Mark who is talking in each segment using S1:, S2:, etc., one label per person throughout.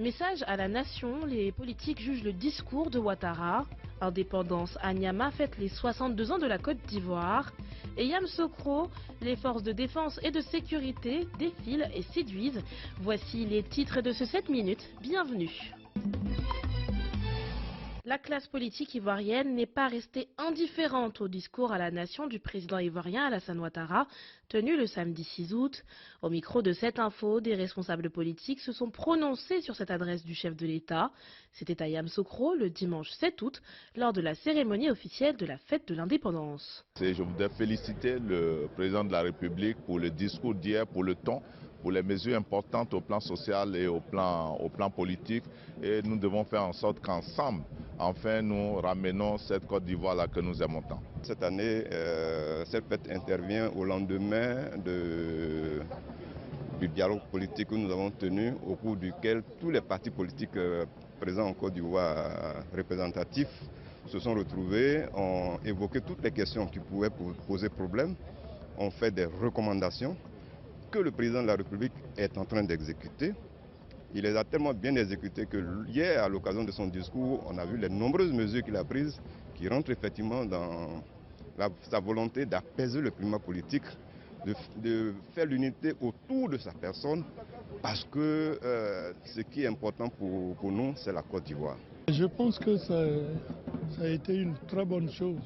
S1: Message à la nation, les politiques jugent le discours de Ouattara. Indépendance à Niamey fête les 62 ans de la Côte d'Ivoire. Et Yamoussoukro, les forces de défense et de sécurité défilent et séduisent. Voici les titres de ce 7 minutes. Bienvenue. La classe politique ivoirienne n'est pas restée indifférente au discours à la nation du président ivoirien Alassane Ouattara, tenu le samedi 6 août. Au micro de cette info, des responsables politiques se sont prononcés sur cette adresse du chef de l'État. C'était à Yamoussoukro le dimanche 7 août, lors de la cérémonie officielle de la fête de l'indépendance.
S2: Je voudrais féliciter le président de la République pour le discours d'hier, pour le ton, pour les mesures importantes au plan social et au plan politique. Et nous devons faire en sorte qu'ensemble, enfin, nous ramenons cette Côte d'Ivoire-là que nous aimons tant.
S3: Cette année, cette fête intervient au lendemain du dialogue politique que nous avons tenu, au cours duquel tous les partis politiques présents en Côte d'Ivoire représentatifs se sont retrouvés, ont évoqué toutes les questions qui pouvaient poser problème, ont fait des recommandations que le président de la République est en train d'exécuter. Il les a tellement bien exécutées que hier, à l'occasion de son discours, on a vu les nombreuses mesures qu'il a prises qui rentrent effectivement dans sa volonté d'apaiser le climat politique, de faire l'unité autour de sa personne, parce que ce qui est important pour nous, c'est la Côte d'Ivoire.
S4: Je pense que ça a été une très bonne chose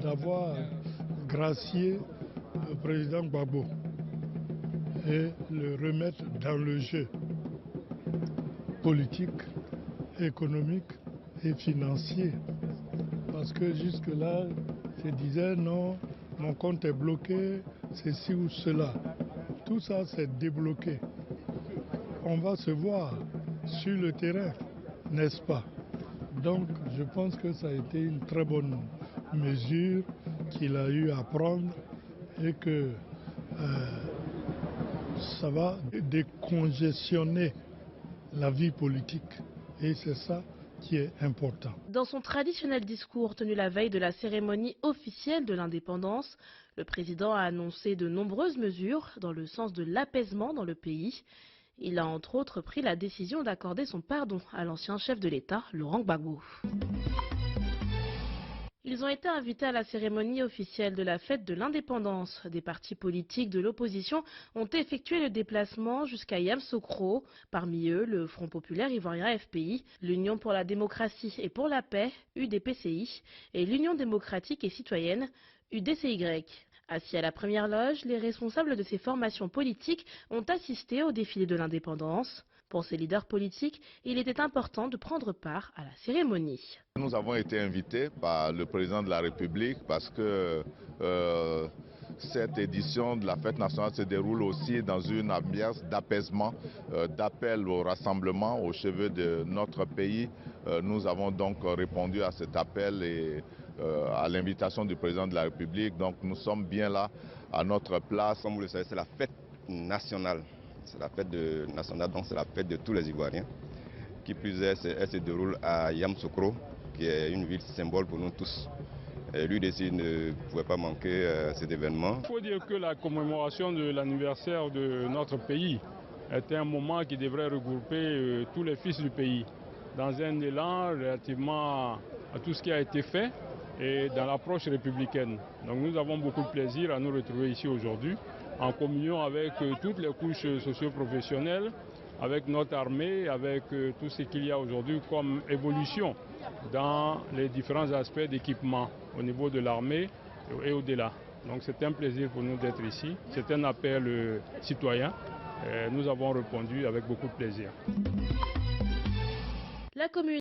S4: d'avoir gracié le président Gbagbo et le remettre dans le jeu politique, économique et financier. Parce que jusque-là, je disais non, mon compte est bloqué, ceci ou cela. Tout ça, c'est débloqué. On va se voir sur le terrain, n'est-ce pas? Donc, je pense que ça a été une très bonne mesure qu'il a eu à prendre et que ça va décongestionner la vie politique. Et c'est ça qui est important.
S1: Dans son traditionnel discours tenu la veille de la cérémonie officielle de l'indépendance, le président a annoncé de nombreuses mesures dans le sens de l'apaisement dans le pays. Il a entre autres pris la décision d'accorder son pardon à l'ancien chef de l'État, Laurent Gbagbo. Ils ont été invités à la cérémonie officielle de la fête de l'indépendance. Des partis politiques de l'opposition ont effectué le déplacement jusqu'à Yamoussoukro. Parmi eux, le Front populaire ivoirien FPI, l'Union pour la démocratie et pour la paix, UDPCI, et l'Union démocratique et citoyenne, UDCY. Assis à la première loge, les responsables de ces formations politiques ont assisté au défilé de l'indépendance. Pour ces leaders politiques, il était important de prendre part à la cérémonie.
S2: Nous avons été invités par le président de la République parce que cette édition de la fête nationale se déroule aussi dans une ambiance d'apaisement, d'appel au rassemblement aux cheveux de notre pays. Nous avons donc répondu à cet appel et à l'invitation du président de la République. Donc nous sommes bien là à notre place.
S3: Comme vous le savez, c'est la fête nationale. C'est la fête nationale, donc c'est la fête de tous les Ivoiriens. Qui plus est, elle se déroule à Yamoussoukro, qui est une ville symbole pour nous tous. L'UDC ne pouvait pas manquer cet événement.
S5: Il faut dire que la commémoration de l'anniversaire de notre pays est un moment qui devrait regrouper tous les fils du pays dans un élan relativement à tout ce qui a été fait et dans l'approche républicaine. Donc nous avons beaucoup de plaisir à nous retrouver ici aujourd'hui en communion avec toutes les couches socio-professionnelles, avec notre armée, avec tout ce qu'il y a aujourd'hui comme évolution dans les différents aspects d'équipement au niveau de l'armée et au-delà. Donc c'est un plaisir pour nous d'être ici. C'est un appel citoyen. Nous avons répondu avec beaucoup de plaisir.
S1: La commune